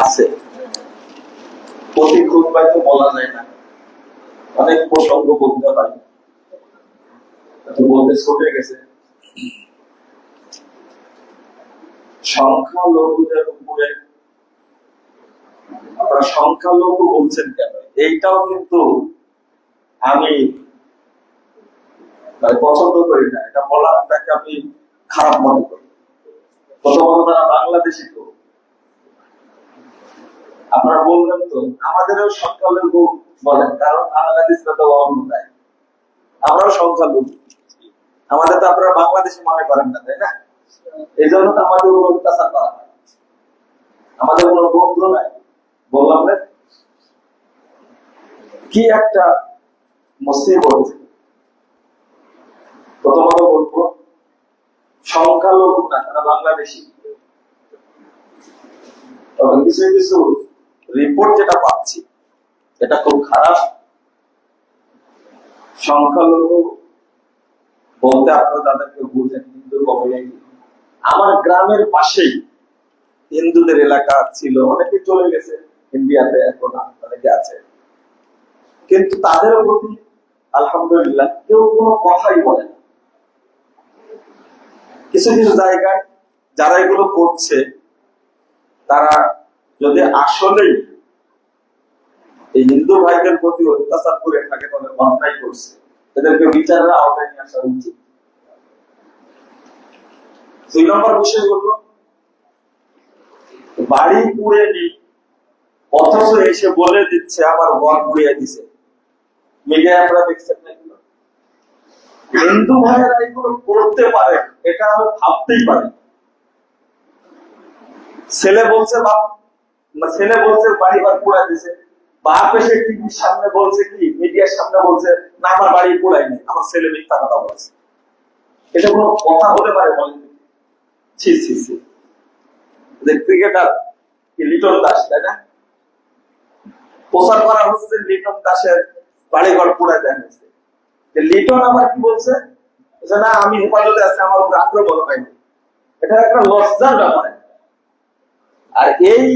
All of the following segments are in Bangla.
আছে, প্রতি খুতবায় তো বলা যায় না, অনেক প্রসঙ্গ বলতে হয়, বলতে ছুটে গেছে। সংখ্যালঘুদের উপরে আপনারা সংখ্যালঘু বলছেন কেন, এইটাও কিন্তু আমি পছন্দ করি না। এটা বলাটাকে আমি খারাপ মনে করি। প্রথমত তারা বাংলাদেশি, তো আপনারা বলবেন তো আমাদেরও সংখ্যালঘু বলেন, কারণ বাংলাদেশটা তো অন্যায়, আমরাও সংখ্যালঘু, আমাদের তো আপনারা বাংলাদেশি মনে করেন না, তাই না? এই জন্য তো আমাদের উপর অত্যাচার করা হয়। আমাদের কোনো বন্ধু নাই, বললাম না কি একটা মুসিবত। প্রথমত বলবো সংখ্যালঘু না, তারা বাংলাদেশি। তবে কিছু কিছু রিপোর্ট যেটা পাচ্ছি এটা খুব খারাপ। সংখ্যালঘু বলতে আপনারা তাদেরকে বুঝেন হিন্দু কমিউনিটি। আমার গ্রামের পাশেই হিন্দুদের এলাকা ছিল, অনেকে চলে গেছে ইন্ডিয়াতে, এখন অনেকে আছে, কিন্তু তাদের প্রতি আলহামদুলিল্লাহ কেউ কোনো কথাই বলে না। কিছু কিছু জায়গায় যারা এগুলো করছে, তারা যদি আসলেই এই হিন্দু ভাইদের প্রতি অত্যাচার করে থাকে, তাহলে অন্যায় করছে, এদেরকে বিচারের আওতায় নিয়ে আসা উচিত। 2 নম্বর বিষয় হলো বাড়ি পুড়ে নি, অথচ এসে বলে দিচ্ছে আমার ঘর পুড়িয়ে দিছে। মিডিয়ায় আপনারা দেখছেন না? হিন্দু ভাইয়েরা এগুলো করতে পারে, এটা আমি ভাবতেই পারি। ছেলে বলছে বাড়ি ঘর পুড়াই দিছে, বাপ এসে টিভির সামনে বলছে, কি মিডিয়ার সামনে বলছে না আমার বাড়ি পুড়াইনি, আমার ছেলে মিথ্যা কথা বলছে। এটা কোনো কথা হতে পারে বলেন? ছি ছি ছি। ক্রিকেটার লিটন দাস, তাই না? প্রচার করা হচ্ছে লিটন দাসের বাড়িঘর পুড়াই দেওয়া হয়েছে। লিটন আবার কি বলছে, না আমি হেফাজতে আছি, আমার উপর আক্রমণ হয়নি। এটা একটা লজ্জার ব্যাপার। আর এই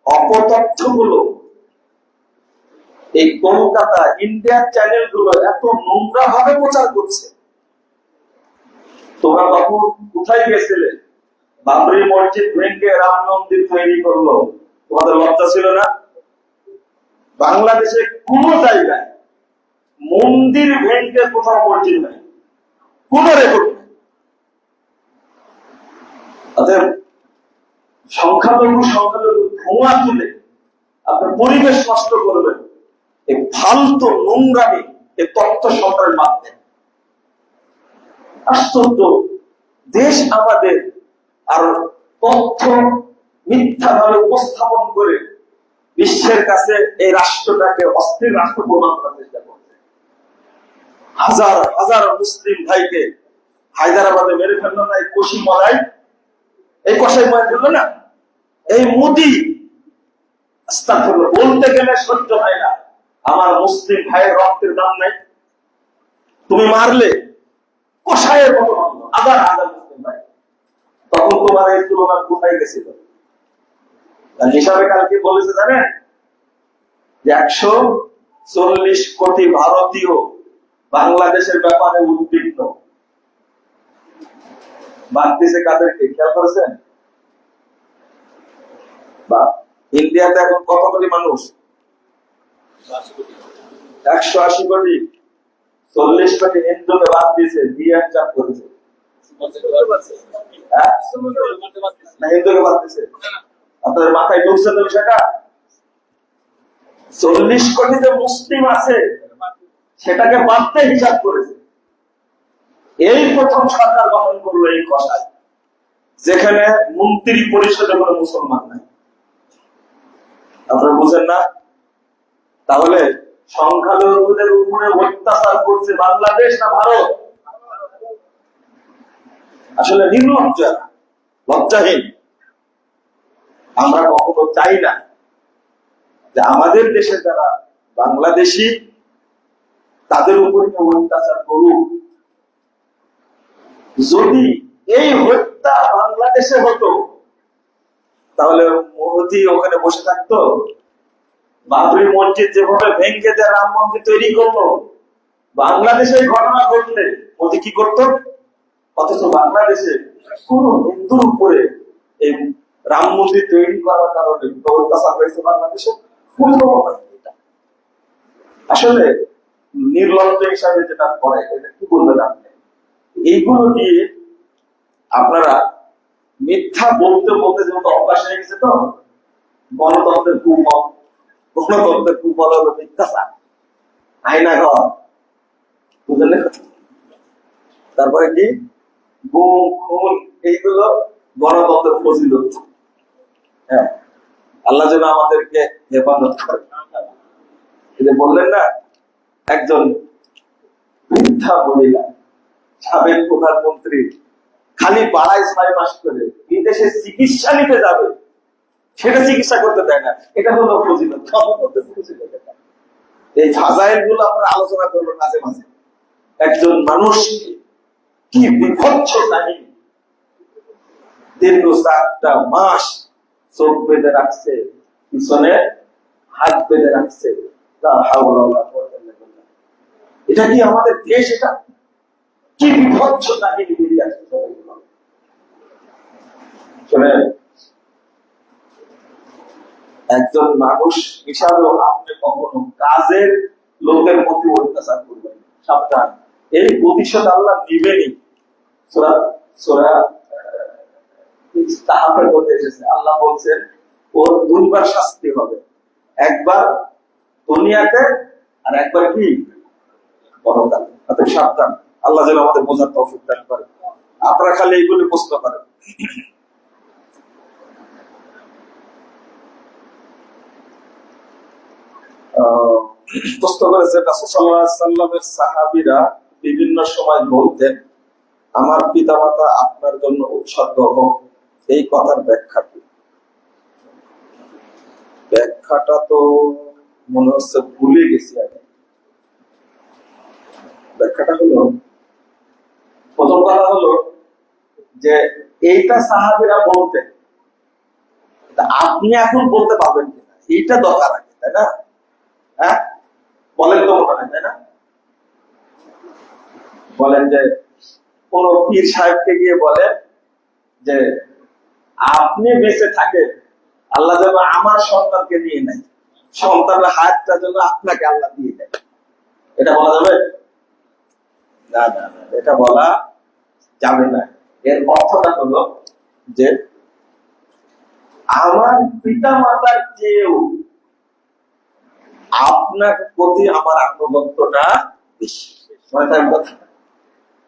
অপতথ্যগুলো এই কলকাতা ইন্ডিয়ার চ্যানেল গুলো এত নোংরা ভাবে প্রচার করছে। তোমরা তখন কোথায় গেছিলে? বাবরি মসজিদ ভেঙে রাম মন্দির তৈরি করলো, তোমাদের লজ্জা ছিল না? বাংলাদেশে কোন জায়গায় মন্দির ভেঙে কোথাও মসজিদ নাই, কোন রেকর্ড নেই। অতএব সংখ্যালঘু ধোঁয়া তুলে আপনার পরিবেশ নষ্ট করবেন, এই ফালতু নোংরামি, এই তথ্য সন্ত্রাসের মাধ্যমে। আশ্চর্য, দেশ আমাদের, আর তথ্য মিথ্যাভাবে উপস্থাপন করে বিশ্বের কাছে এই রাষ্ট্রটাকে অস্থির রাষ্ট্র প্রমাণ করার চেষ্টা করছে। হাজার হাজার মুসলিম ভাইকে হায়দ্রাবাদে মেরে ফেললো না এই কষি মলাই, এই কষাই ময় ফেললো না এই মোদি। বলতে গেলে সহ্য হয় না, আমার মুসলিম ভাইয়ের রক্তের দাম নাই। তুমি মারলে কষায়ের মতো হাজার হাজার মুসলিম ভাই, তখন তোমার এই তুলনা কোথায় গেছিল? হিসাবে কালকে বলেছে জানেন যে 140 কোটি ভারতীয় বাংলাদেশের ব্যাপারে উদ্বিগ্ন। বাদ দিয়েছে কাদেরকে খেয়াল করেছেন? বা ইন্ডিয়াতে এখন কত কোটি মানুষ? 180 কোটি। 40 কোটি হিন্দুকে বাদ দিয়েছে, দিয়ে চাপ করেছে। না হিন্দুকে বাদ দিয়েছে? আপনাদের মাথায় ঢুকছে তো সেটা? 40 কোটি যে মুসলিম আছে সেটাকে বাদতে হিসাব করেছে। এই প্রথম সরকার গঠন করলো এই কষায়, যেখানে মন্ত্রী পরিষদে কোনো মুসলমান নাই। আপনারা বুঝেন না? তাহলে সংখ্যালঘুদের উপরে অত্যাচার করছে বাংলাদেশ না ভারত? আসলে নির্লজ্জ, লজ্জাহীন। আমরা কখনো চাই না যে আমাদের দেশে যারা বাংলাদেশি তাদের উপরে অত্যাচার করুক। যদি এই হত্যা বাংলাদেশে হতো তাহলে মোদি ওখানে বসে থাকতো? বাবরি মসজিদ যেভাবে ভেঙে দেয় রাম মন্দির তৈরি করলো, বাংলাদেশে এই ঘটনা ঘটলে মোদি কি করতো? অথচ বাংলাদেশে কোন হিন্দুর উপরে এই রাম মন্দির তৈরি করার কারণে অত্যাচার হয়েছে বাংলাদেশে আসলে নির্লজ্জ হিসাবে যেটা করে এটা কি বলবেন আপনি? এইগুলো নিয়ে আপনারা মিথ্যা বলতে বলতে যেমন অভ্যাস হয়ে গেছে, তো গণতন্ত্রের কুফল, গণতন্ত্রের কুফল হলো মিথ্যাচার, আয়না ঘর, বুঝলেন? তারপরে কি গুম খুন, এইগুলো গণতন্ত্রের ফজিলত। হ্যাঁ, আল্লাহ যেন আমাদেরকে হেফাজত করে। বললেন না, একজন বৃদ্ধা মহিলা, সাবেক প্রধানমন্ত্রী, খালি বাড়ায় 6 মাস করে বিদেশে চিকিৎসা নিতে যাবে, সেটা চিকিৎসা করতে দেয় না। এটা হলো ফজিলত। এই ফাজাইল গুলো আমরা আলোচনা করবো মাঝে মাঝে। একজন মানুষ কি বিভৎস কাহিনী, দীর্ঘ 4টা মাস চোখ বেঁধে রাখছে, পিছনে হাত বেঁধে রাখছে। এটা কি আমাদের দেশ? এটা কি বিভৎস কাহিনী বেরিয়ে আসছে। একজন মানুষ হিসাবেও আপনি কখনো কাজের লোকের প্রতি অত্যাচার করবেন, সাবধান। এই প্রতিশোধ আল্লাহ নিবেনি। আল্লাহ বলছেন ওর 2বার শাস্তি হবে, একবার দুনিয়াতে আর একবার কি পরকালে। অতএব সাবধান। আল্লাহ যেন আমাদের বোঝার তৌফিক দান করে। আপনারা খালি এইগুলি প্রশ্ন করেন। প্রশ্ন করেছেন রাসূল সাল্লাল্লাহু আলাইহি ওয়াসাল্লামের সাহাবীরা বিভিন্ন সময় বলতেন, আমার পিতামাতা আপনার জন্য উৎসর্গ হোক, এই কথার ব্যাখ্যা কি? ব্যাখ্যাটা তো মনে হচ্ছে ভুলে গেছি আমি। ব্যাখ্যাটা হলো, প্রথম কথা হলো যে এইটা সাহাবীরা বলতেন, আপনি এখন বলতে পারবেন কিনা এইটা দরকার আছে, তাই না? হ্যাঁ, বলেন তো মনে হয়, তাই না? বলেন যে কোন পীর সাহেবকে গিয়ে বলেন যে আপনি বেঁচে থাকেন, আল্লাহ যেন আমার সন্তানকে দিয়ে নেয়, সন্তানের হাতটা যেন আপনাকে আল্লাহ দিয়ে দেয়। এটা বলা যাবে? না না না, এটা বলা যাবে না। এর অর্থটা হলো যে আমার পিতা মাতার চেয়েও আপনার প্রতি আমার আনুগত্যটা বেশি।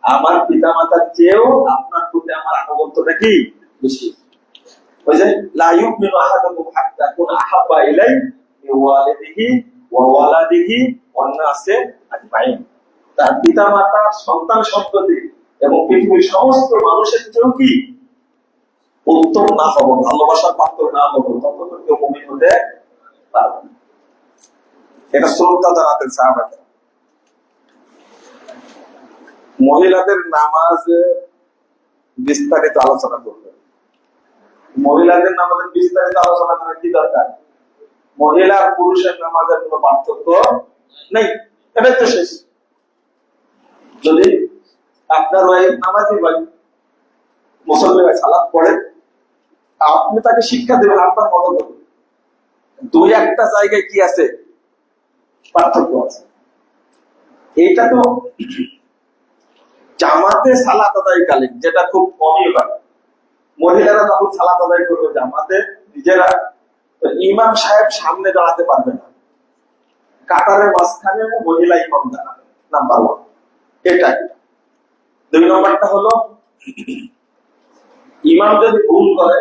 আমার পিতা মাতার চেয়েও আপনার প্রতি আমার আনুগত্যটা কি বেশি। ওই যে লা ইউমিনু আহাদুকুম হাত্তা কুনা আহাব্বা ইলাইহি মিন ওয়ালিদিহি ওয়া ওয়ালাদিহি ওয়ান নাসি আজমাইন। তার পিতা মাতা, সন্তান সন্ততি এবং পৃথিবীর সমস্ত মানুষের চেয়েও কি উত্তম না হব, ভালোবাসার পাত্র না হব, ততক্ষণ কেউ মুমিন হতে পারবে না। এটা শ্রদ্ধা জানাতেন সাহাবারা। মহিলাদের নামাজে বিস্তারিত আলোচনা করবে। মহিলাদের নামাজের বিস্তারিত আলোচনা করার কি দরকার? মহিলা আর পুরুষের নামাজের কোনো পার্থক্য নেই, এটাই তো শেষ। যদি আপনার ওয়াইফ নামাজি ভাই, মুসল্লি ভাই সালাত পড়ে, আপনি তাকে শিক্ষা দেবেন আপনার মতো করে। 2-1টা জায়গায় কি আছে পার্থক্য আছে। এইটা তো জামাতে সালাত আদায়কালীন, যেটা খুব কমই হয়। মহিলারা যখন সালাত আদায় করবে জামাতে নিজেরা, ইমাম সাহেব সামনে দাঁড়াতে পারবে না, কাতারের মাঝখানে মহিলা ইমাম দাঁড়াবে, নাম্বার 1। এটা 2 নম্বরটা হলো ইমাম যদি ভুল করে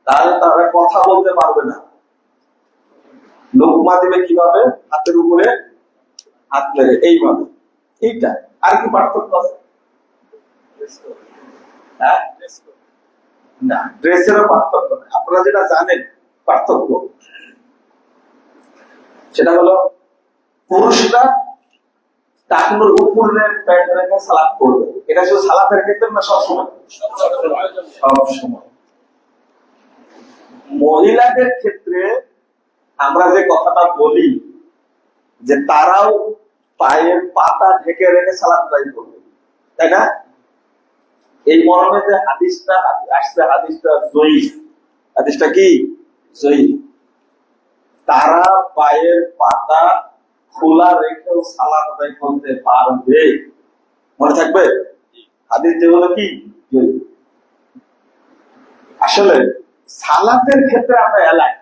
তাহলে তারা কথা বলতে পারবে না। লোকমা দিবে কিভাবে? হাতের উপরে হাত মেরে, এইভাবে। এইটা আর কি পার্থক্য আছে? হ্যাঁ, না, ড্রেসেরও পার্থক্য নেই। আপনারা যেটা জানেন পার্থক্য, সেটা হলো পুরুষরা টাকনুর উপরে প্যান্ট রেখে সালাত করবে। এটা শুধু সালাতের ক্ষেত্রে না, সবসময়? সব সময়। মহিলাদের ক্ষেত্রে আমরা যে কথাটা বলি যে তারাও পায়ের পাতা ঢেকে রেখে সালাত আদায় করবে, তাই না? এই মর্মে যে হাদিসটা আসছে, হাদিসটা জয়ীফ। হাদিসটা কি? জয়ীফ। তারা পায়ের পাতা খোলা রেখেও সালাত আদায় করতে পারবে, মনে থাকবে? হাদিস যেগুলো কি জয়ীফ। আসলে সালাতের ক্ষেত্রে আমরা এলাই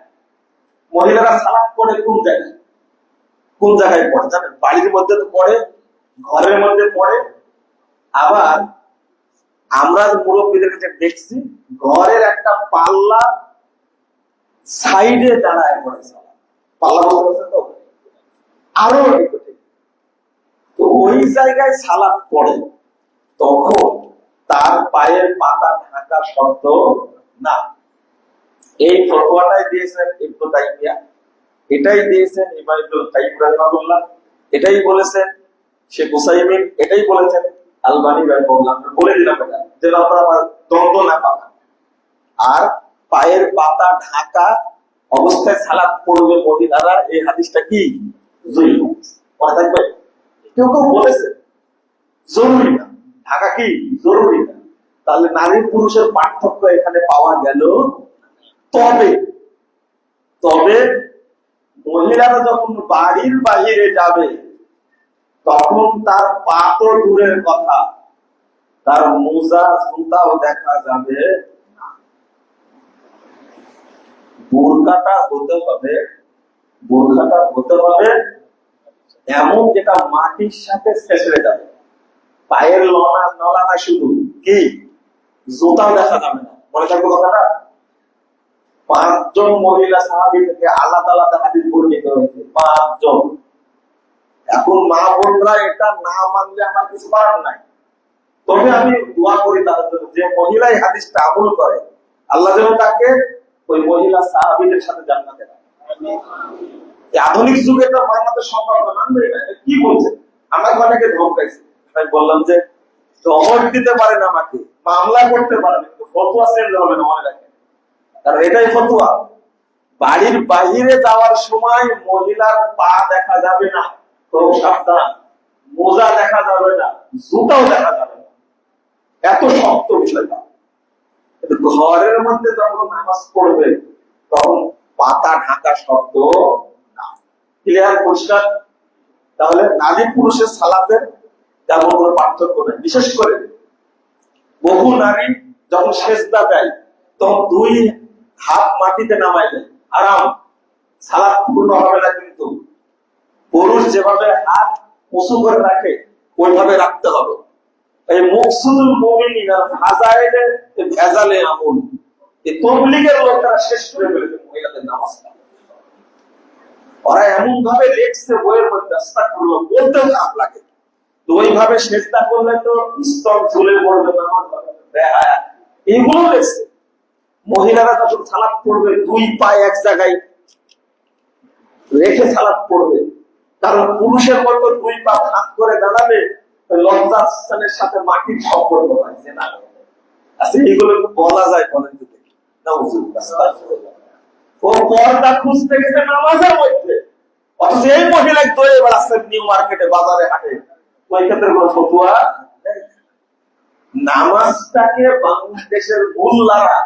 মহিলারা সালাত পড়ে কোন জায়গায়, কোন জায়গায় পড়ে জানেন? বাড়ির মধ্যে তো পড়ে, ঘরের মধ্যে পড়ে, আবার আমরা মুরব্বীদের কাছে দেখছি ঘরের একটা পাল্লা সাইডে দাঁড়ায় পড়ে সালাত। পাল্লা বলতে তো আরো তো ওই জায়গায় সালাত পড়ে, তখন তার পায়ের পাতা ঢাকা শর্ত না। এই ফতোয়াটাই দিয়েছেন ইবনে তাইমিয়া, এটাই দিয়েছেন ইমাম ইবনুল কাইয়িম রাহিমাহুল্লাহ, এটাই বলেছেন শেখ উসাইমিন, এটাই বলেছেন আলবানী রাহিমাহুল্লাহ। বলে দিলাম এটা যেন আপনারা আমার দ্বন্দ্ব না পান। আর পায়ের পাতা ঢাকা অবস্থায় সালাত পড়বে মহিলারা, এই হাদিসটা কি জরুরি মনে থাকবে? কেউ কেউ বলেছে জরুরি না, ঢাকা কি জরুরি না। তাহলে নারী পুরুষের পার্থক্য এখানে পাওয়া গেল। তবে তবে মহিলারা যখন বাড়ির বাহিরে যাবে তখন তার পা তো দূরের কথা, তার মোজা জুতাও দেখা যাবে। বোরখাটা হতে হবে এমন যেটা মাটির সাথে ছেঁচড়ে যাবে। পায়ের নলা না, শুধু কি জুতাও দেখা যাবে না, মনে থাকবে কথাটা। 5 জন মহিলা সাহাবী থেকে আলাদা আলাদা হাদিস বর্ণিত হয়েছে, 5 জন। এখন মা বোনরা এটা না মানলে আমার কিছু করার নাই, তবে আমি দোয়া করি তাদের জন্য যে মহিলা এই হাদিসটা আমল করে আল্লাহ যেন তাকে ওই মহিলা সাহাবীদের সাথে জান্নাতে রাখে। আধুনিক যুগে তো মানতে সম্ভব না, মানবে না। কি বলছে? আমার অনেকে ধমকাইছে, আমি বললাম যে জমর দিতে পারেন আমাকে, মামলা করতে পারেন, কিন্তু ফতোয়া চেঞ্জ হবে না, মনে রাখেন। কারণ এটাই ফতোয়া। বাড়ির বাহিরে যাওয়ার সময় মহিলার পা দেখা যাবে না, তো সাবধান। মোজা দেখা যাবে না, জুতাও দেখা যাবে না, এত শক্ত বিষয়টা। ঘরের মধ্যে যখন নামাজ পড়বে তখন পাতা ঢাকা শব্দ না। ক্লিয়ার, পরিষ্কার? তাহলে নারী পুরুষের সালাতের তেমন কোনো পার্থক্য নেই। বিশেষ করে বহু নারী যখন সেজদা দেয় তখন 2 হাত মাটিতে নামায় দেয়, আরাম, সালাত পূর্ণ হবে না। কিন্তু পুরুষ যেভাবে হাত উঁচু করে রাখে ওইভাবে রাখতে হবে। এই মুকসুদুল মুমিনিনা ফাজাইলে ভেজালে আমল, এই তাবলীগের লোকেরা শেষ করে ফেলেছে মহিলাদের নামাজটা। ওরা এমন ভাবে লেখছে বইয়ের মধ্যে, আস্তাগফিরুল্লাহ, বলতেও খারাপ লাগে। তো ওইভাবে সেজদা করলে তো স্তর ঝুলে পড়বে, নামাজ হবে বেহায়া, এগুলো লেখছে। মহিলারা যখন সালাত পড়বে 2 পা এক জায়গায় রেখে সালাত পড়বে, কারণ পুরুষের মতো 2 পা হাত করে দাঁড়াবে লজ্জাস্থানের সাথে মাটির সম্পর্ক হয়েছে না। আচ্ছা, এগুলো বলা যায়? বলেন তো দেখি। ও পর্দা খুঁজতে গেছে নামাজের মধ্যে, অথচ এই মহিলা দৌড়ে বেড়াচ্ছেন নিউ মার্কেটে, বাজারে, হাটে। ওই ক্ষেত্রে কোনো ফতোয়া? নামাজটাকে বাংলাদেশের মোল্লারা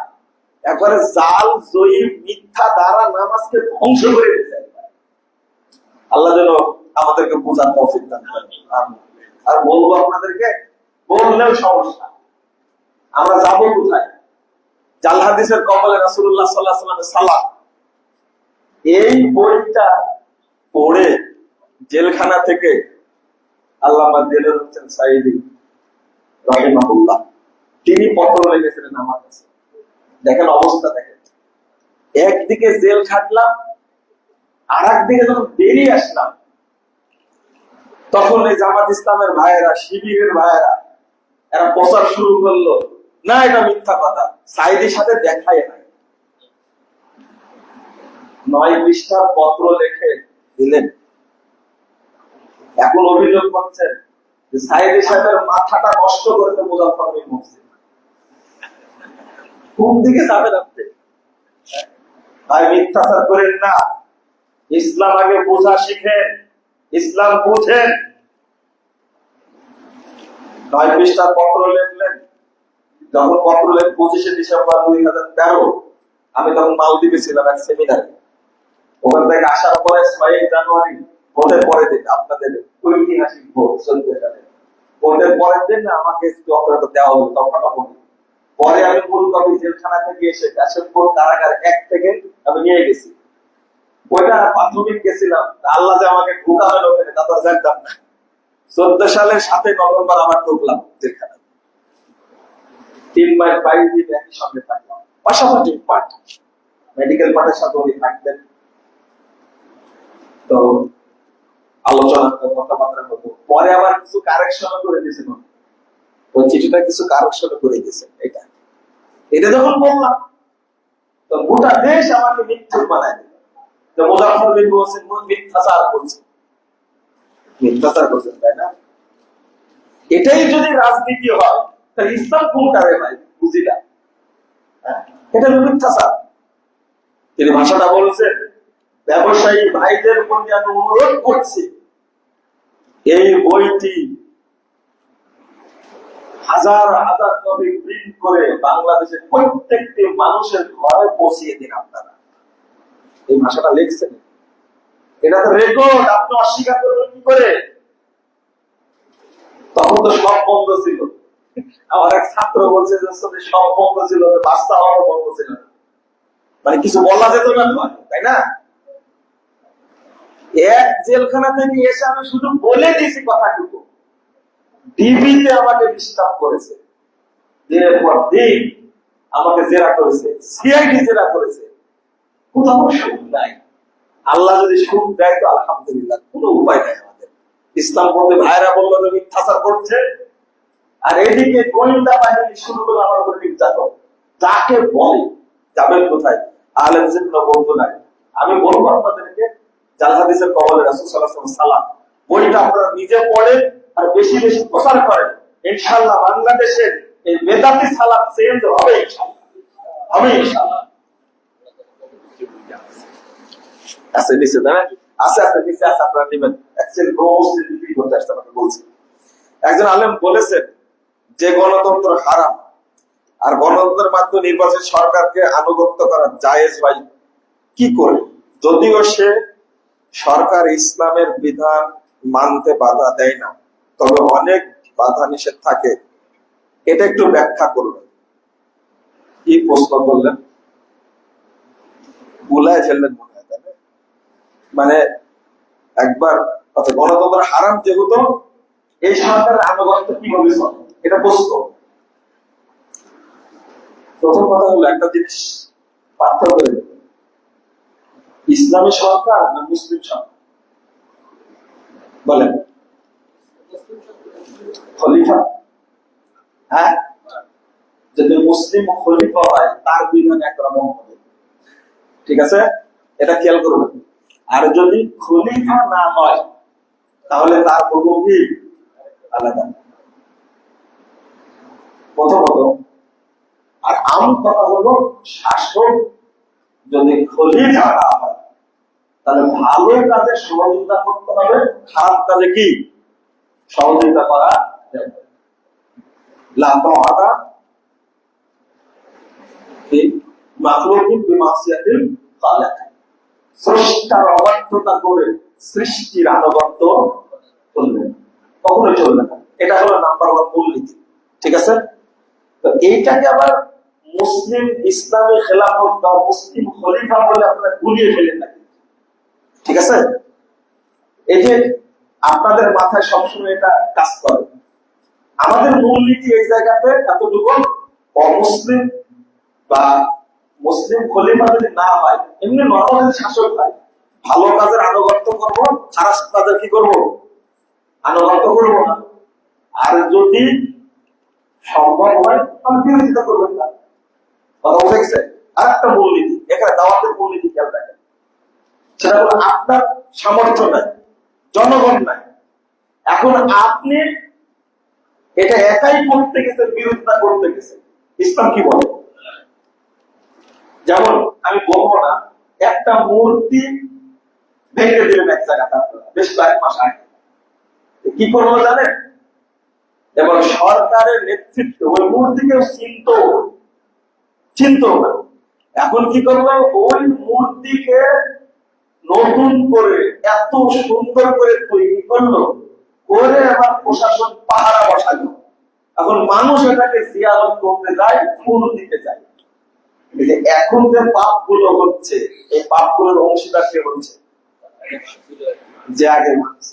একবারে জাল, জয়ীফ, মিথ্যা দ্বারা নামাজকে ধ্বংস করে দিতে। আল্লাহ যেন আমাদেরকে বোঝার তৌফিক দান করেন। আর বলবো আপনাদেরকে, বললেও সমস্যা, আমরা যাবো কোথায়? জাল হাদিসের কবলে রাসূলুল্লাহ সাল্লাল্লাহু আলাইহি ওয়াসাল্লামের সালাত, এই বইটা পড়ে জেলখানা থেকে আল্লামা দেলোয়ার হোসেন সাঈদী রাহিমাহুল্লাহ, তিনি পত্র লিখেছিলেন আমার কাছে। দেখেন অবস্থা, দেখেন। একদিকে জেল খাটলাম, আর একদিকে যখন বেরিয়ে আসলাম তখন এই জামাত ইসলামের ভাইয়েরা, শিবিরের ভাইয়েরা, এরা প্রচার শুরু করলো, না এটা মিথ্যা কথা, সাঈদীর সাথে দেখাই নাই। 9 পৃষ্ঠা পত্র লিখে দিলেন। এখন অভিযোগ করছেন যে সাঈদী সাহেবের মাথাটা নষ্ট করতে মুজাফফর বিন মুহসিন। কোন দিকে যাবেন আপনি? ভাই মিথ্যাচার করেন না। ইসলাম আগে বোঝা শিখেন, ইসলাম বুঝেন। 9 পৃষ্ঠার পত্র লিখলেন। যখন পত্র লেখ 25শে ডিসেম্বর 2013, আমি তখন মালদ্বীপে ছিলাম এক সেমিনারে। ওখান থেকে আসার পরে 6 জানুয়ারি ভোটের পরের দিন, আপনাদের ঐতিহাসিক ভোট 14 সালে ভোটের পরের দিন আমাকে চক্রান্ত দেওয়া হলো তখন। পরে আমি কলকাতা জেলখানা থেকে এসে কাশিমপুর কারাগার 1 থেকে আমি নিয়ে গেছি। ওইটা প্রাথমিক গেছিলাম, আল্লাহ যে আমাকে ঢুকাবেন ওখানে তা তো জানতাম না। 14 সালের 7 নভেম্বর আমার ঢুকলাম জেলখানা। 3 মাস 22 দিন একই সঙ্গে থাকলাম। পাশাপাশি পাঠ, মেডিকেল পাঠের সাথে উনি থাকতেন। তো আলোচনা কথাবার্তা হতো। পরে আবার কিছু কারেকশন করে দিয়েছিল, ওই চিঠিটা কিছু কারেকশন করে দিয়েছে। এটা যখন বললাম তো গোটা দেশ আমাকে মিথ্যুক বানায় দিল। তো মুজাফফর বিন বলছেন মিথ্যাচার করছেন, মিথ্যাচার করছেন, তাই না? এটাই যদি রাজনীতি হয় তাহলে ইসলাম কোনটারে ভাই বুঝি না। এটা মিথ্যাচার। তিনি ভাষাটা বলছেন, ব্যবসায়ী ভাইদের প্রতি আমি অনুরোধ করছি, এই বইটি হাজার হাজার কপি প্রিন্ট করে বাংলাদেশের প্রত্যেকটি মানুষের ঘরে পৌঁছিয়ে দিন আপনারা। এই ভাষাটা লিখছেন, এটা তো রেকর্ড, আপনি অস্বীকার করবেন কি করে? তখন তো সব বন্ধ ছিল। আমার এক ছাত্র বলছে যে সব বন্ধ ছিল, বাচ্চা হওয়ার বন্ধ ছিল, মানে কিছু বলা যেত না, তাই না? এক জেলখানা থেকে এসে আমি শুধু বলে দিয়েছি কথাটুকু, ডিবিতে আমাকে ডিস্টার্ব করেছে, দিনের পর দিন আমাকে জেরা করেছে, সিআইডি জেরা করেছে। কোথাও সুখ নাই। আল্লাহ যদি সুখ দেয় তো আলহামদুলিল্লাহ, কোনো উপায় নাই আমাদের। ইসলাম বলতে ভাইরা বললো যে মিথ্যাচার করছে, আর এদিকে গোয়েন্দা বাহিনী শুরু করলো আমার উপর নির্যাতন। যাকে বলে যাবেন কোথায়? আলেম যে কোনো বন্ধু নাই। আমি বলবো আপনাদেরকে, জাল হাদিসের কবলে রাসূল সাল্লাল্লাহু আলাইহি ওয়াসাল্লাম বইটা আপনারা নিজে পড়েন আর বেশি বেশি প্রচার করেন। ইনশাআল্লাহ বাংলাদেশের এই বেদাতি সালাত চেঞ্জ হবে, ইনশাআল্লাহ হবে, ইনশাআল্লাহ। আছে নিচে না? আছে নিচে আছে, আপনারা নেবেন। অ্যাকচুয়ালি মুসলিম বিক্রি করতে আসতে আমাকে বলছি। একজন আলেম বলেছেন যে গণতন্ত্র হারাম, আর গণতন্ত্রের মাধ্যমে নির্বাচিত সরকারকে আনুগত্য করা জায়েজ ভাই কি করে? যদিও সে সরকার ইসলামের বিধান মানতে বাধা দেয় না, তবে অনেক বাধা নিষেধ থাকে। এটা একটু ব্যাখ্যা করবেন। কি প্রশ্ন করলেন? ভুলায় ফেললেন মনে হয়, তাই না? মানে একবার গণতন্ত্র হারাম যেহেতু এই সরকারের আনুগত্য কিভাবে চলে, এটা প্রশ্ন। প্রথম কথা হলো একটা জিনিস পার্থক্য করে দেবে, ইসলামী সরকার না মুসলিম সরকার? বলেন। খলিফা, হ্যাঁ, যদি মুসলিম খলিফা হয় তার বিধান একরকম হবে, ঠিক আছে? এটা খেয়াল করবেন। আর যদি খলিফা না হয় তাহলে তার হুকুম কি আলাদা, প্রথমত। আর আম কথা হলো, শাসক যদি খলিফা না হয় তাহলে ভালো কাজে সহযোগিতা করতে হবে, খারাপ কাজে কি সহযোগিতা করা যাবে। স্রষ্টার অবাধ্যতা করে সৃষ্টির আনুগত্য চলবে, কখনোই চলবে না। এটা হলো নাম্বার 1 মূলনীতি, ঠিক আছে? তো এইটাকে আবার মুসলিম ইসলামী খেলাফত বা মুসলিম খলিফা বলে আপনারা গুলিয়ে ফেলেন নাকি, ঠিক আছে? এই যে আপনাদের মাথায় সবসময় এটা কাজ করে। আমাদের মূলনীতি এই জায়গাতে এতটুকু, অমুসলিম বা মুসলিম খলিফা যদি না হয়, এমনি নরমাল শাসক হয়, ভালো কাজের আনুগত্য করব, খারাপ কাজের কি করব? আনুগত্য করব না। আর যদি সম্ভব হয় তাহলে বিরোধিতা করবেন না। কথা বুঝে গেছে? আর একটা মূলনীতি এখানে, দাওয়াতের মূলনীতি খেয়াল রাখেন, সেটা হলো আপনার সামর্থ্য নাই, জনগণ নাই। এখন আপনি এটা একাই করতে গেছেন, বিরোধিতা করতে গেছেন, ইসলাম কি বলে? যেমন আমি বলবো না একটা মূর্তি ভেঙে দিলেন এক জায়গাতে, বেশ কয়েক মাস আগে। কি করবো জানেন? এবং সরকারের নেতৃত্বে ওই মূর্তিকে চিন্ত না। এখন কি করলো, ওই মূর্তিকে নতুন করে এত সুন্দর করে তৈরি করলো, করে আবার প্রশাসন পাহারা বসালো। এখন মানুষ এটাকে জিয়ারত করতে যায়, ফুল দিতে যায়। এখন যে পাপ গুলো হচ্ছে, এই পাপ গুলোর অংশীদার কে হচ্ছে? যে আগে মানুষ।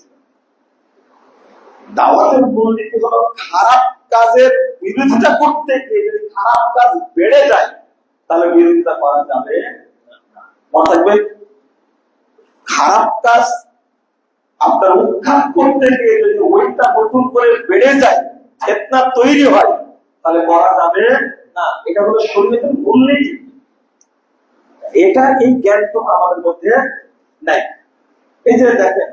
দাওয়াতের মূল নীতি হলো খারাপ কাজের বিরোধিতা করতে গিয়ে যদি খারাপ কাজ বেড়ে যায়, তাহলে বিরোধিতা করা যাবে না। মনে থাকবে, খারাপ কাজ আপনার উৎখাত করতে গিয়ে যদি ওইটা নতুন করে বেড়ে যায়, ফিতনা তৈরি হয়, তাহলে করা যাবে না। এটা হলো শরীয়তের মূল নীতি। এটা এই জ্ঞান তো আমাদের মধ্যে নাই। এই যে দেখেন,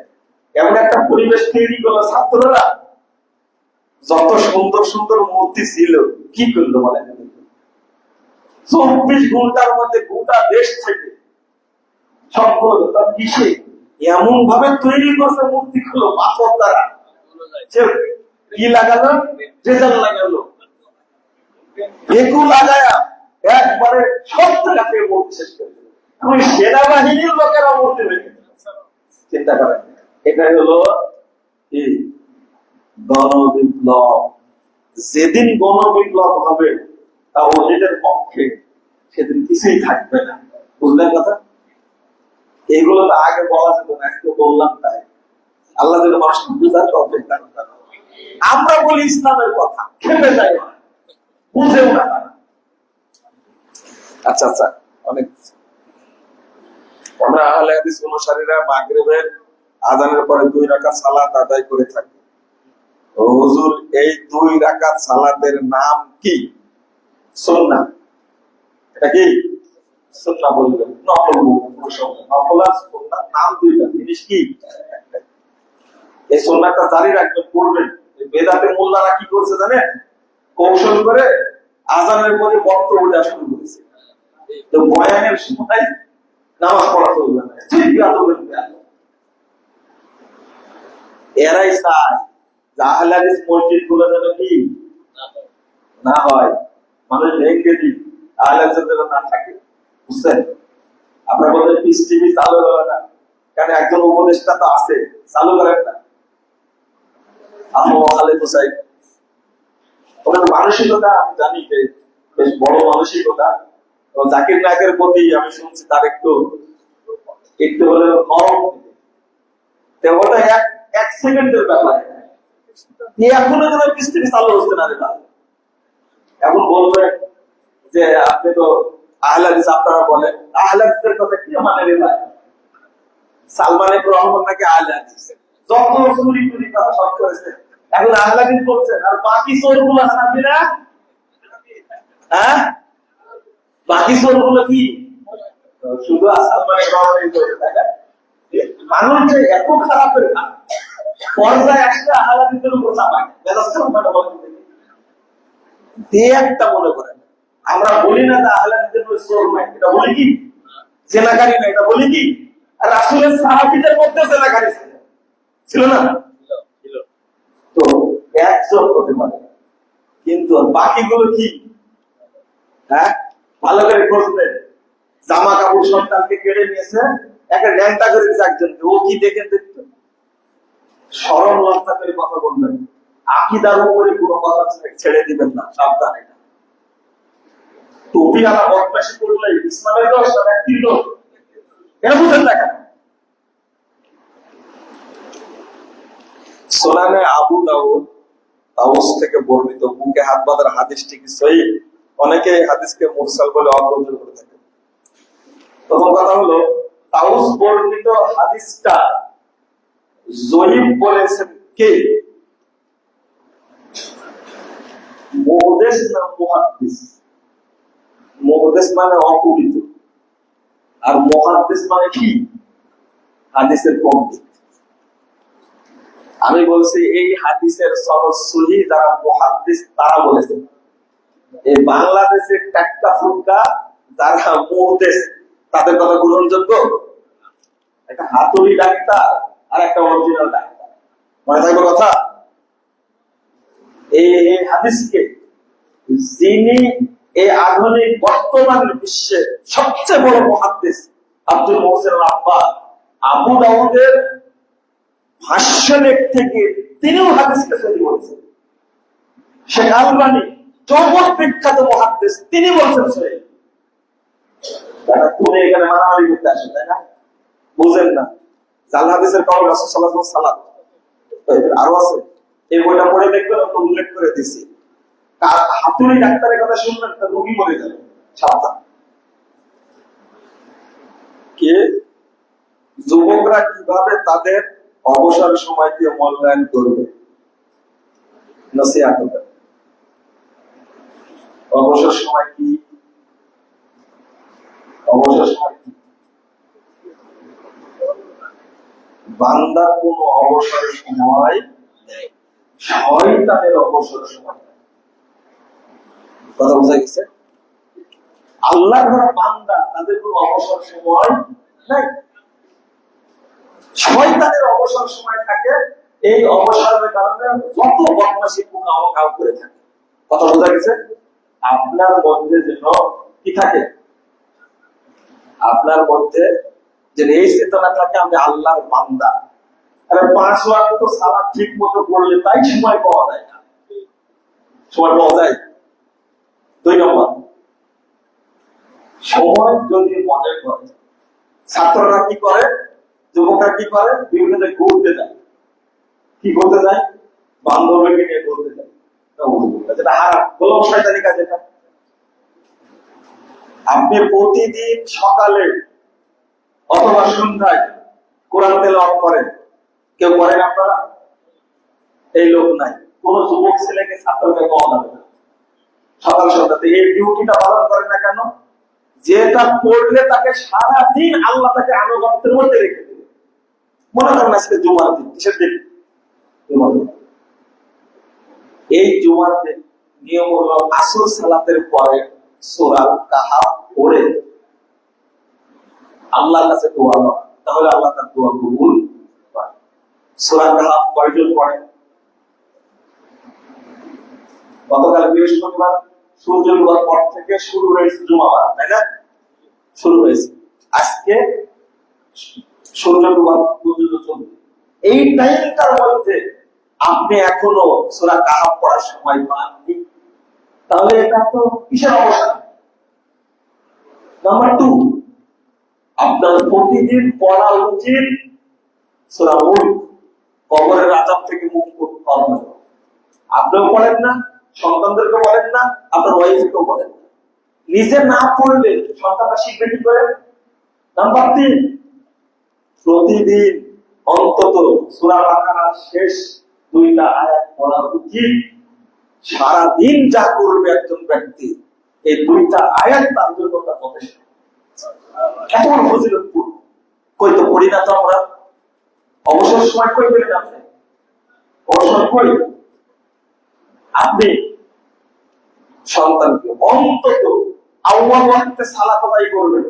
এমন একটা পরিবেশ তৈরি করলো ছাত্ররা, যত সুন্দর সুন্দর মূর্তি ছিল, কি করলো বলেন? 24 ঘন্টার মধ্যে গোটা দেশ থেকে সবগুলো কিসে এমন ভাবে তৈরি করছে মূর্তি গুলো, পাথর দ্বারা। কি লাগালো? রেজাল্ট লাগালো, এগুলো লাগায়া একবারে সব জায়গাতে মূর্তি শেষ করে দিল। আমি সেনাবাহিনীর লোকেরা মূর্তি রেখে চিন্তা করেন। এটাই হলো কি গণবিপ্লব। যেদিন গণবিপ্লব হবে তা ওদের পক্ষে, সেদিন কিছুই থাকবে না। বুঝলেন কথা? এইগুলো তো আগে বলা যেত না, আজকে বললাম। তাই আল্লাহ যেন মানুষ বুঝার কথা। আমরা বলি ইসলামের কথা, খেপে যাই না, বুঝেও না। আচ্ছা আচ্ছা, অনেক। আমরা আহলে হাদিস অনুসারীরা মাগরিবের আযানের পরে 2 রাকাত সালাত আদায় করে থাকি। হুজুর, এই 2 রাকাত সালাতের নাম কি? সুন্নাহ। এটা কি সুন্নাহ বলবেন? নফল। নফল আর সুন্নাহ নাম দুইটা, জিনিস কি? এই সুন্নাহটা জারি রাখবেন, পড়বেন। বেদাতে মোল্লারা কি করছে জানেন? কৌশল করে আযানের পরে বক্তব্য দেওয়া শুরু করেছে। তো বয়ানের সময় নামাজ পড়া চলবে না, ঠিক আছে? এরাই চায় আহলে হাদিস মসজিদ গুলো যেন কি না হয়, মানুষ ভেঙে দিই, আহলে হাদিস যেন না থাকে। বুঝছেন? আপনার বলতে পিস টিভি চালু হলো না, কারণ একজন উপদেষ্টা তো আছে, চালু করেন না। ওনার মানসিকতা আমি জানি যে বেশ বড় মানসিকতা। জাকির নায়কের প্রতি আমি শুনছি তার একটু হলে নরম। ওটা এক সেকেন্ডের ব্যাপার। এখনো যেন পৃষ্ঠটি চালু হচ্ছে না। এখন বলবেন যে আপনি তো আহলে হাদিস, আপনারা বলেন আহলে হাদিসের কথা কি মানে রে ভাই? সালমান ইবনে রহমান নাকি আহলে হাদিস? যত চুরি চুরি কথা সব করেছে, এখন আহলে হাদিস বলছেন। আর বাকি চোরগুলো হানাফিরা, হ্যাঁ, বাকি চোরগুলো কি শুধু সালমান ইবনে রহমানই করে থাকে? মানুষ যে এত খারাপের পর্যায়ে আসলে আহলে হাদিসের উপর চাপায় একটা মনে করেন। আমরা বলি না যে আহলে হাদিসের চোর নাই, এটা বলি কি? জেনাকারী না, এটা বলি কি? আর রাসূলের সাহাবীদের মধ্যে জেনাকারী ছিল না? তো একজন হতে পারে, কিন্তু বাকিগুলো কি? হ্যাঁ, ভালো করে খোঁজবেন। জামা কাপড় সন্তানকে কেড়ে নিয়েছে, একটা ল্যাংটা করে দিয়েছে একজনকে। ও কি দেখেন দেখতো? সরল লজ্জা করে কথা বলবেন, আকীদার উপরে কোনো কথা ছেড়ে দিবেন না, সাবধানে। টুপি আলা বদমাশি করলে ইসলামের দোষ আর একটি দোষ, এটা বুঝেন না কেন? সুনানে আবু দাউদ তাওস থেকে বর্ণিত বুকে হাত বাঁধার হাদিসটি কি সহিহ? অনেকে এই হাদিসকে মুরসাল বলে অগ্রহণ করে থাকে। প্রথম কথা হলো, তাওস বর্ণিত হাদিসটা জয়ীফ বলেছেন কে? মুহাদ্দিস না মুহাদ্দিস? মুহাদ্দিস মানে অপরিচিত, আর মুহাদ্দিস মানে কি? হাদিসের পণ্ডিত। আমি বলছি এই হাদিসের সনদ সহিহ যারা মুহাদ্দিস তারা বলেছেন। এই বাংলাদেশের টাটকা ফুটকা যারা মুহাদ্দিস তাদের কথা গ্রহণযোগ্য? একটা হাতুড়ি ডাক্তার আর একটা অরিজিনাল ডাক্তার, মনে থাকবে কথা। এই হাদিসকে যিনি এই আধুনিক বর্তমান বিশ্বে সবচেয়ে বড় মুহাদ্দিস আব্দুল মুহসিন আল-আব্বাদ আবু দাউদের ভাষ্য লিখতে গিয়ে তিনিও হাদিসকে সহি বলেছেন। শেখ আলবানী জগৎ বিখ্যাত মুহাদ্দিস, তিনি বলছেন সহি। তারা তুমি এখানে মারামারি করতে আসে, তাই না? বুঝেন না জাল হাদিসের কাউল রাসূল সাল্লাল্লাহু আলাইহি ওয়াসাল্লাম আরো আছে, এই বইটা পড়ে দেখবেন, তো উল্লেখ করে দিছি। হাতুড়ি ডাক্তারের কথা শুনবেন, তার রোগী মরে যাবে, সাবধান। কে যুবকরা কিভাবে তাদের অবসর সময়কে মূল্যায়ন করবে, নসিহত করবে। অবসর সময় কি? অবসর সময় কি? বান্দার কোন অবসরের সময় নেই, শয়তানের অবসর সময়। কথা বোঝা গেছে? আল্লাহর বান্দা তাদের কোন অবসর সময় নাই, শয়তানের অবসর সময় থাকে। এই অবসরের কারণে যত বদমাশি কাউ করে থাকে। কথা বোঝা গেছে? আপনার মধ্যে যেন কি থাকে, আপনার মধ্যে যে এই চেতনা থাকে আমি আল্লাহর বান্দা। আরে 5 ওয়াক্ত সালাত ঠিক মতো পড়লে তাই সময় পাওয়া যায় না, সময় পাওয়া যায়। 2 নম্বর, সময় যদি মনে করে, ছাত্ররা কি করে, যুবকরা কি করে, বিভিন্ন ঘুরতে যায়। কি করতে যায়? বান্ধবীকে নিয়ে ঘুরতে যায়, যেটা হারাম, বললাম শয়তানি কাজ। এটা আপনি প্রতিদিন সকালে অথবা সন্ধ্যায় কোরআন তেলাওয়াত করেন, কেউ করেন আপনারা? এই লোক নাই, কোন যুবক ছেলেকে ছাত্রকে কম যাবে না। সকাল সন্ধ্যাতে এই ডিউটিটা পালন করেন না কেন? যেটা পড়লে তাকে সারাদিন আল্লাহ তাকে আনুগত্যের মধ্যে রেখে দেবে। মনে করেন আজকে জুমার দিন, কিসের দিন? এই জুমার দিন নিয়ম হলো আসর সালাতের পরে সূরা কাহাফ পড়ে আল্লাহর কাছে দোয়া করা, তাহলে আল্লাহ তার দোয়া কবুল করেন। সূরা কাহাফ কয়জন পড়ে? গতকাল বৃহস্পতিবার সূর্য ডোবার পর থেকে শুরু হয়েছে জুমাবার, তাই না? শুরু হয়েছে, আজকে সূর্য ডোবার পর্যন্ত চলবে। এই টাইমটার মধ্যে আপনি এখনো সূরা কাহাফ পড়ার সময় পাননি, তাহলে এটা তো কিসের অবস্থা? নাম্বার 2, আপনার প্রতিদিন পড়া উচিত সূরা মুলক, কবরের আযাব থেকে মুক্ত পাবেন। আপনিও পড়েন না, সন্তানদেরকে বলেন না, আপনার ওয়াইফকেও বলেন না। নিজে না পড়লে সন্তানরা শিখবে কি করে? নাম্বার 3, প্রতিদিন অন্তত সূরা বাকারার শেষ 2টা আয়াত পড়া উচিত। সারাদিন যা করবে একজন ব্যক্তি, এই 2টা আয়াত তার জন্য যথেষ্ট। এত বড় ফজিলতপূর্ণ, কই তো পড়ি না তো আমরা। অবসর সময় কই পেলেন আপনি? অবসর কই? আপনি সন্তানকে অন্তত আউয়াল ওয়াক্তে সালাত আদায় করবেন।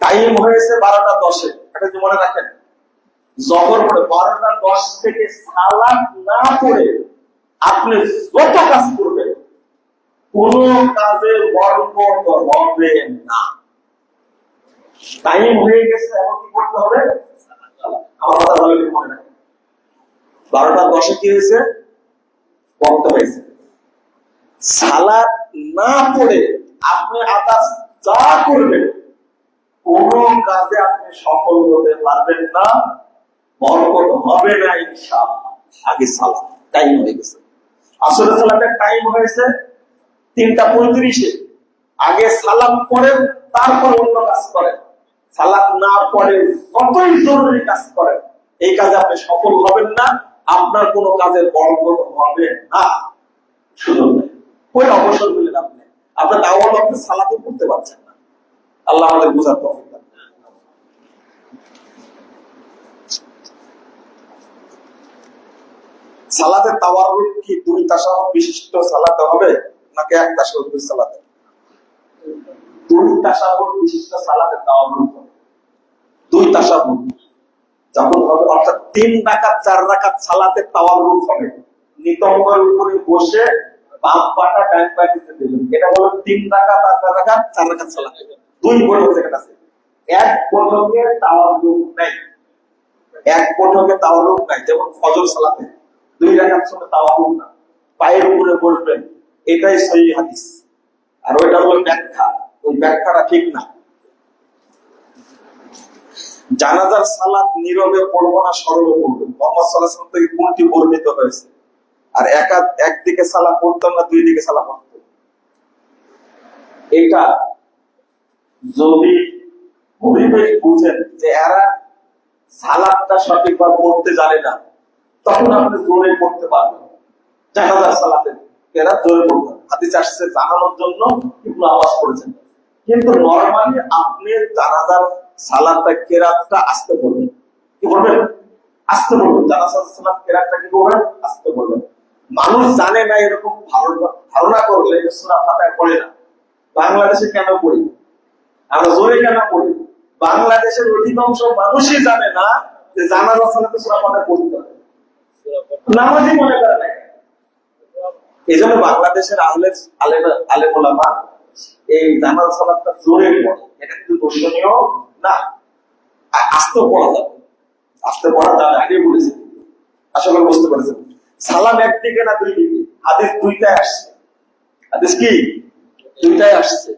টাইম হয়েছে 12টা 10-এ, এটা কি মনে রাখেন? যখন 12টা 10 থেকে সালাত না পড়ে আপনি যত কাজ করবেন, কোন কাজের বরকত হবে না। টাইম হয়ে গেছে, এখন কি করতে হবে? আমার কথা বলে মনে রাখেন, 12টা 10-এ কি হয়েছে? বক্ত হয়েছে। সালাত না পড়ে আপনি আদার্স যা করবেন, কোন কাজে আপনি সফল হতে পারবেন না, বরকত হবে না ইনশাআল্লাহ। আগে সালাত টাইম হয়ে গেছে, আসলে সালাতের টাইম হয়েছে 3টা 35-এ। আগে সালাত পড়েন, তারপর অন্য কাজ করেন। সালাত না পড়ে যতই জরুরি কাজ করেন, এই কাজে আপনি সফল হবেন না, আপনার কোনো কাজের বরকত হবে না। সুযোগ নেই, ওই অবসর পেলেন আপনি, আপনার আউয়াল ওয়াক্তে সালাতই পড়তে পারছেন না। আল্লাহ আমাদের বোঝার তৌফিক দান। সালাতের তাওয়াররুক কি 2 তাশাহুদ বিশিষ্ট সালাতে হবে নাকি 1 তাশাহুদ সালাতে? দুই তাশাহুদ বিশিষ্ট সালাতের তাওয়ারুক হবে। দুই তাশাহুদ যখন হবে, অর্থাৎ 3 রাকাত 4 রাকাত সালাতের তাওয়ারুক হবে, নিতম্বের উপরে বসে বাম পাটা ডান পাটিতে দেবেন। এটা হলো 3 রাকাত 4 রাকাত 4 রাকাত সালাত। দুই বৈঠক যেটা আছে, এক বৈঠকে তাওয়ারুক নাই, এক বৈঠকে তাওয়ারুক নাই। যেমন ফজর সালাতে 2 রাকাত সময় তাওয়ারুক না, পায়ের উপরে বসবেন, এটাই সহিহ হাদিস। আর ওইটা হলো ব্যাখ্যা, ওই ব্যাখ্যাটা ঠিক না। জানাজার সালাত নীরবে পড়বো না সরবে পড়বো, মুহাম্মদ সাল্লাল্লাহু আলাইহি ওয়াসাল্লাম থেকে কোনটি বর্ণিত হয়েছে? আর একদিকে সালাম পড়তাম না, 2 দিকে সালাম পড়তাম। এটা যদি পরিবেশ বুঝেন যে এরা সালাতটা সঠিকভাবে পড়তে জানে না, তখন আপনি জোরে পড়তে পারবেন। জানাজার সালাতে এরা জোরে পড়বেন, হাদিস আসছে জানানোর জন্য ইবনে আব্বাস পড়েছেন। কিন্তু নরমালি আপনি জানাজার সালাতটা কেরাতটা আস্তে পড়বেন। কি বলবেন? আস্তে পড়বেন। জানাজার সালাত কেরাতটা কি করবেন? আস্তে পড়বেন। মানুষ জানে না এরকম ধারণা করলে সূরা ফাতিহা পড়ে না। বাংলাদেশে কেন পড়ি, আমরা জোরে কেন পড়ি? বাংলাদেশের অধিকাংশ মানুষই জানে না যে জানাজার সালাতে সূরা ফাতিহা পড়তে হবে, নামাজই মনে করে না। এই জন্য বাংলাদেশের আলেম ওলামা এই জানাজার সালাতটা জোরে পড়ে, এটা কিন্তু দর্শনীয় না। আস্তে পড়া যাবে, আস্তে পড়া যাবে, আগে বলেছি। আশা করি বুঝতে পারছেন। সালাম একদিকে না 2 দিকে, হাদিস 2টাই আসছে। হাদিস কি 2টাই আসছে।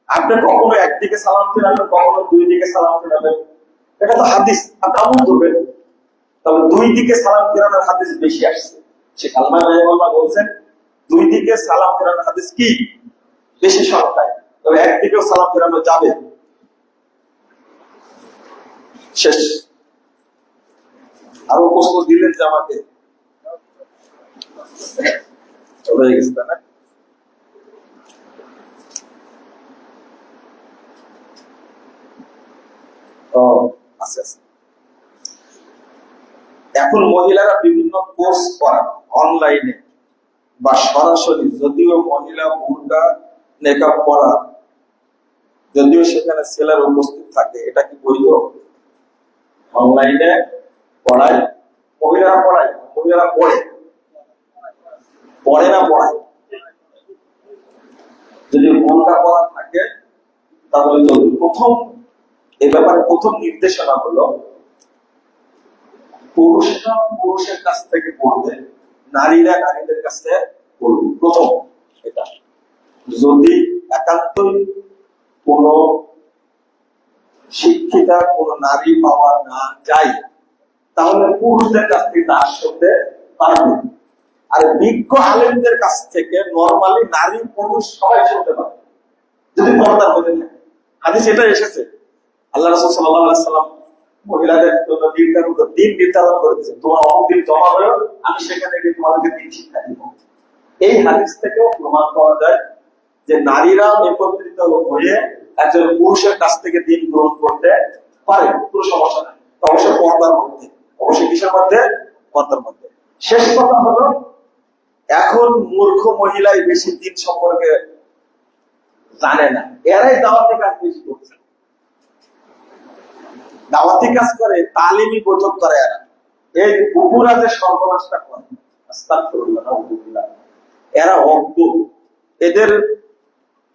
আপনি কখনো একদিকে সালাম ফেরাবেন, কখনো 2 দিকে সালাম ফেরাবেন, এটা তো হাদিস, আপনি আমল করবেন। তবে 2 দিকে সালাম ফেরানোর হাদিস বেশি আসছে। শেখ আলবানী রাহিমাহুল্লাহ বলছেন 2 দিকে সালাম ফেরানোর হাদিস কি বেশি সংখ্যায়, তবে একদিকেও সালাম ফেরানো যাবে। শেষ। আরো প্রশ্ন দিলেন যে আমাকে হয়ে গেছে, তাই না? আচ্ছা আচ্ছা। এখন মহিলারা বিভিন্ন কোর্স করান অনলাইনে বা সরাসরি, যদিও মহিলা বুরকা নেকাব পরা, যদিও সেখানে ছেলের উপস্থিত থাকে, এটা কি বৈধ? অনলাইনে পড়ায়, মহিলারা পড়ায়, মহিলারা পড়ে পড়ে না পড়ায়। যদি বুরকা পরা থাকে তাহলে চলবে। প্রথম এই ব্যাপারে প্রথম নির্দেশনা হলো পুরুষরা পুরুষের কাছ থেকে পড়বে, নারীরা নারীদের কাছে পড়বে। প্রথম এটা। যদি একান্তই কোন শিক্ষিতা কোন নারী পাওয়া না যায়, তাহলে পুরুষদের কাছ থেকে তা শুনতে পারবে। আর বিজ্ঞ আলেমদের কাছ থেকে নরমালি নারী পুরুষ সবাই শুনতে পারবে, যদি পর্দার মধ্যে থাকে। হাদিস এটা এসেছে, আল্লাহ রাসূল সাল্লাল্লাহু আলাইহি ওয়াসাল্লাম মহিলাদের জন্য দিন নির্ধারণ করে দিয়েছেন, তোমরা অমুক দিন জমা হয়ে আমি সেখানে গিয়ে তোমাদেরকে দিন শিক্ষা দিব। এই হাদিস থেকেও প্রমাণ পাওয়া যায় যে নারীরা একত্রিত হয়ে একজন পুরুষের কাছ থেকে দিন গ্রহণ করতে পারে, কোনো সমস্যা নেই। অবশ্যই পর্দার মধ্যে, অবশ্যই কিসের মধ্যে? পর্দার মধ্যে। শেষ কথা হলো, এখন মূর্খ মহিলাই বেশি দিন সম্পর্কে জানে না, এরাই দাওয়াতি কাজ বেশি করছে। দাওয়াতি কাজ করে, তালিমি বৈঠক করে এরা, এই কুকুরা যে সর্বনাশটা করে, আস্তাগফিরুল্লাহ, এরা অজ্ঞ। এদের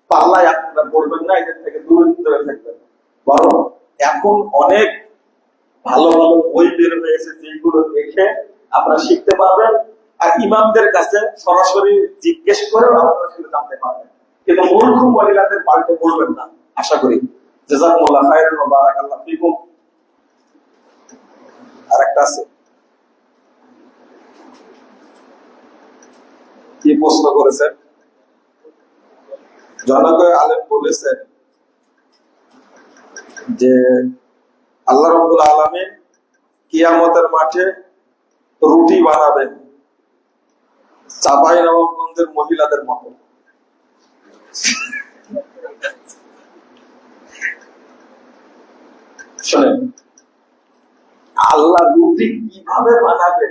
পাল্লায় আপনারা পড়বেন না, এদের থেকে দূরে দূরে থাকবেন। বরং এখন অনেক ভালো ভালো বই বের হয়েছে, যেগুলো দেখে আপনারা শিখতে পারবেন। আর ইমামদের কাছে সরাসরি জিজ্ঞেস করেও আপনারা সেটা জানতে পারবেন। কিন্তু মূর্খ মহিলাদের পাল্টে পড়বেন না, আশা করি। জাযাকুমুল্লাহ খায়রান ওয়া বারাকাল্লাহু ফীকুম। আরেকটা আছে, কি প্রশ্ন করেছেন? জনক আলেম বলেছেন যে আল্লাহ রাব্বুল আলামিন কিয়ামতের মাঠে রুটি বানাবেন চাঁপাইনবাবগঞ্জের মহিলাদের মতো। শোনেন, আল্লাহ রুটি কিভাবে বানাবে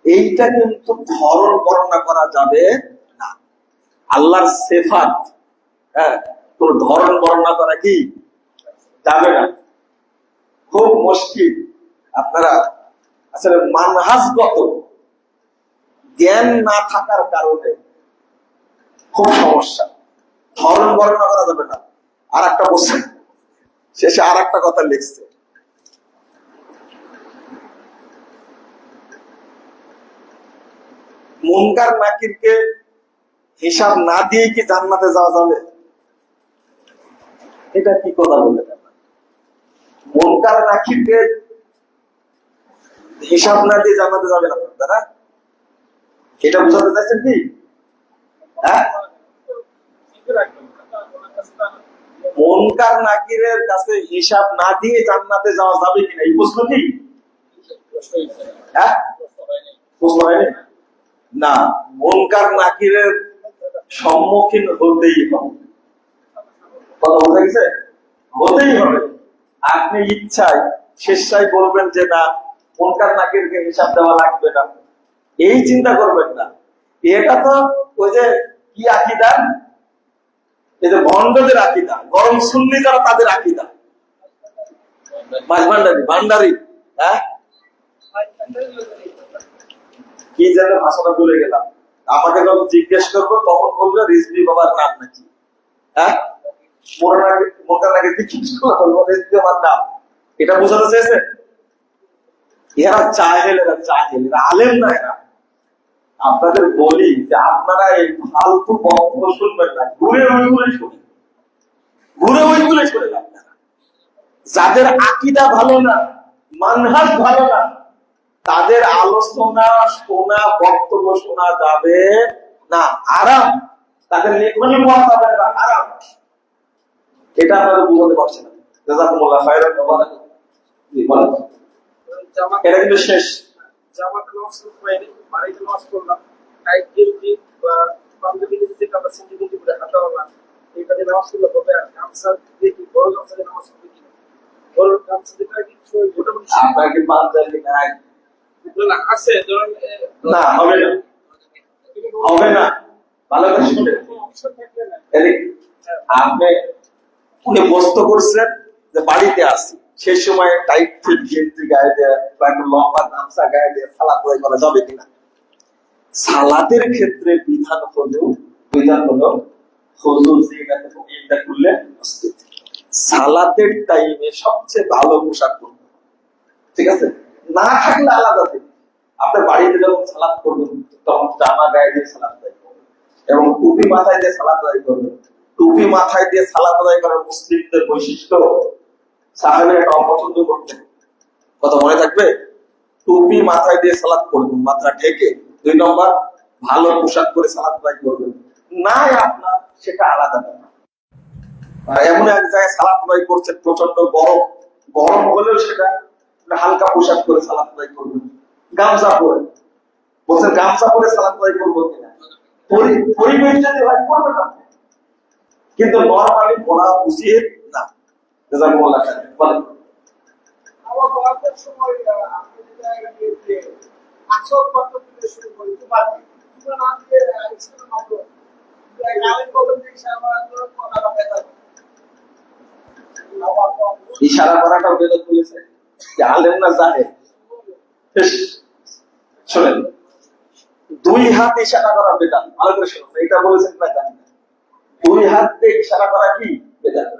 এইটা কিন্তু ধরন বর্ণনা করা যাবে না। আল্লাহর সিফাত, হ্যাঁ, কোন ধরন বর্ণনা করা কি যাবে না, খুব মুশকিল। আপনারা আসলে মানহাজগত জ্ঞান না থাকার কারণে খুব সমস্যা, ধরন বর্ণনা করা যাবে না। আর একটা বলছে, শেষে আর একটা কথা লিখছে, মুনকার নাকিরকে হিসাব না দিয়ে কি জান্নাতে যাওয়া যাবে? এটা কি কথা বললেন? মুনকার নাকিরকে হিসাব না দিয়ে জান্নাতে যাবে না তারা, এটা বুঝাতে চাইছেন কি? হ্যাঁ, মুনকার নাকিরের কাছে হিসাব না দিয়ে জান্নাতে যাওয়া যাবে কিনা এই প্রশ্ন কি? হ্যাঁ, প্রশ্ন হয়নি না। মুনকার নাকিরের সম্মুখীন হতেই হবে, কথা বোঝা গেছে? হতেই হবে। আপনি ইচ্ছায় স্বেচ্ছায় বলবেন যে না, মুনকার নাকিরকে হিসাব দেওয়া লাগবে না, এই চিন্তা করবেন না। এটা তো ওই যে কি আকীদা, এই যে ভণ্ডদের আকীদা, গরম সুন্নি যারা তাদের আকীদা, ভান্ডারি। হ্যাঁ, কি যেন ভাষাটা ভুলে গেলাম। আমাকে যখন জিজ্ঞেস করবো তখন বলবে রিজভী বাবার নাম নাকি। হ্যাঁ, মোটার আগে জিজ্ঞেস করবো রিজভী বাবার নাম, এটা বোঝাতে চেয়েছে? এরা জাহেল, এরা জাহেল, এরা আলেম না। এরা আপনাদের বলি যে আপনারা এই ফালতু বক্তব্য শুনবেন না, ঘুরে ওইগুলো শুনে, ঘুরে ওইগুলো শুনে আপনারা। যাদের আকীদা ভালো না, মানহাজ ভালো না, তাদের আলোচনা শোনা, বক্তব্য শোনা যাবে না, আরাম। তাদের লেখনী পড়া যাবে না, আরাম। এটা আপনারা বুঝতে পারছেন না। জাযাকুমুল্লাহ খায়রান। এটা কিন্তু শেষ। জামাতে নামাজ পড়ি, বাড়িতে নামাজ পড়লাম, এক গেঞ্জি বা পাঞ্জাবি যে কাপড় সিন্ধি গেঞ্জি পরে হাঁটা হলাম, এটা দিয়ে নামাজ পড়লে হবে। আর গামছা দিয়ে কি বড় গামছা দিয়ে নামাজ পড়বে কিনা, বড় গামছা দিয়ে কিছু মোটামুটি আপনার কি পাঞ্জাবি নাই? না আছে, ধরেন না, হবে না, হবে না। ভালো করে শুনে, আপনি উনি বস্ত করছেন যে বাড়িতে আসি, সেই সময় টাইট ফিট গেঞ্জি গায়ে দেয় বা একটু লম্বা গামছা গায়ে দিয়ে সালাত আদায় করা যাবে কিনা? সালাতের ক্ষেত্রে বিধান হলো হুজুর জিনাতে করলে সালাতের টাইমে সবচেয়ে ভালো পোশাক পরবে, ঠিক আছে? না থাকলে আলাদা থেকে আপনার বাড়িতে যখন সালাত করবেন তখন জামা গায়ে দিয়ে সালাত আদায় করবেন এবং টুপি মাথায় দিয়ে সালাত আদায় করবেন। টুপি মাথায় দিয়ে সালাত আদায় করার মুসলিমদের বৈশিষ্ট্য সাহাবীরা এটা অপছন্দ করতেন, কথা মনে থাকবে? টুপি মাথায় দিয়ে সালাত করবেন, মাথা ঢেকে। 2 নম্বর, ভালো পোশাক পরে সালাত আদায় করবেন। না আপনার সেটা আলাদা ব্যাপার। আর এমন এক জায়গায় সালাত আদায় করছেন প্রচন্ড গরম, গরম হলেও সেটা হালকা পোশাক পরে সালাত আদায় করবেন, গামছা পরে। বলছেন গামছা পরে সালাত আদায় করবো কিনা, পরিবেশ যদি হয় করবে না, কিন্তু নরমালি পড়া উচিত না। জাযাকুমুল্লাহ খায়র। বলেন। আমার বয়সের সময় আপনি যে আসল পদ্ধতিতে শুরু করি বাকি পুরো নাম দিয়ে ইসলাম মাত্র গ্রামীণ পদ্ধতি ইশারা করাটাও বেদত বলেছে যে আলেম না জাহেল। শোনেন, 2 হাত ইশারা করা বেদাত, ভালো করে শুনুন, এটা বলেছেন না জানি না। 2 হাত দিয়ে ইশারা করা কি বেদাত?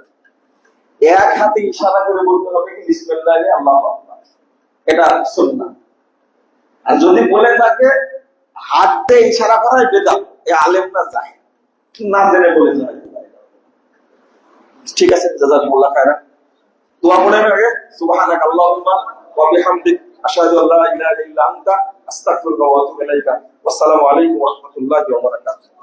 1 হাতে ইশারা করে বলতে হবে কি বিসমিল্লাহ আল্লাহু আকবার, এটা সুন্নাহ। আর যদি বলে থাকে হাত দিয়ে ইশারা করাই বেদাত, এ আলেম না জাহেল, না জেনে বলে যায়। ঠিক আছে, জাযাকুমুল্লাহ খায়রান। দোয়া পড়েন আগে। সুবহানাকাল্লাহুম্মা ওয়া বিহামদিক আশহাদু আল্লা ইলাহা ইল্লা আনতা আস্তাগফিরুকা ওয়া আতুবু ইলাইকা। আসসালামু আলাইকুম ওয়া রাহমাতুল্লাহি ওয়া বারাকাতুহু।